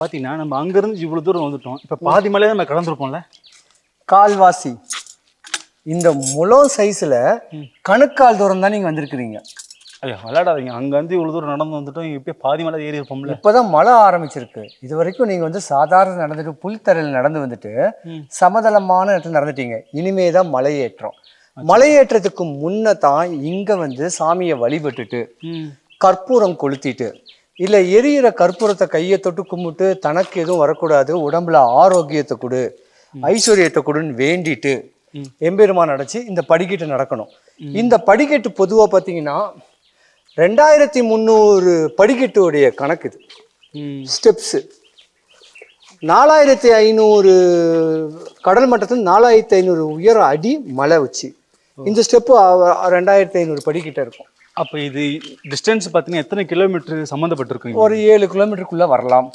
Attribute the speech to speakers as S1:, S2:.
S1: பார்த்தீங்கன்னா நம்ம அங்கேருந்து இவ்வளோ தூரம் வந்துட்டோம். இப்போ பாதி மலையை நம்ம கடந்திருப்போம்ல.
S2: கால்வாசி இந்த முழம் சைஸில் கணுக்கால் தூரம் தான் நீங்கள் வந்திருக்கிறீங்க.
S1: ஐயோ விளையாடாதீங்க, அங்கேருந்து இவ்வளோ தூரம் நடந்து வந்துட்டோம். இப்போ பாதி மலை ஏறி இருப்போம்ல.
S2: இப்போ தான் மழை ஆரம்பிச்சிருக்கு. இது வரைக்கும் நீங்கள் வந்து சாதாரண நடந்துட்டு புல்தரையில் நடந்து வந்துட்டு சமதளமான இடத்துல நடந்துட்டீங்க. இனிமே தான் மலையேற்றம். மலையேற்றத்துக்கு முன்ன தான் இங்கே வந்து சாமியை வழிபட்டுட்டு கற்பூரம் கொளுத்திட்டு இல்லை எரியிற கற்பூரத்தை கையை தொட்டு கும்பிட்டு தனக்கு எதுவும் வரக்கூடாது, உடம்புல ஆரோக்கியத்தை கொடு, ஐஸ்வர்யத்தை கொடுன்னு வேண்டிட்டு எம்பெருமான் அடைச்சி இந்த படிக்கட்டு நடக்கணும். இந்த படிக்கட்டு பொதுவாக பார்த்தீங்கன்னா 2300 படிக்கட்டுடைய கணக்கு. இது ஸ்டெப்ஸு 4500 கடல் மட்டத்தில் 4500 உயர அடி மலை வச்சு இந்த ஸ்டெப்பு 2500 படிக்கிட்ட இருக்கும்.
S1: அப்போ இது டிஸ்டன்ஸ் பார்த்தீங்கன்னா எத்தனை கிலோமீட்டர் சம்மந்தப்பட்டிருக்குங்க?
S2: ஒரு 7 கிலோமீட்டருக்குள்ளே வரலாம்.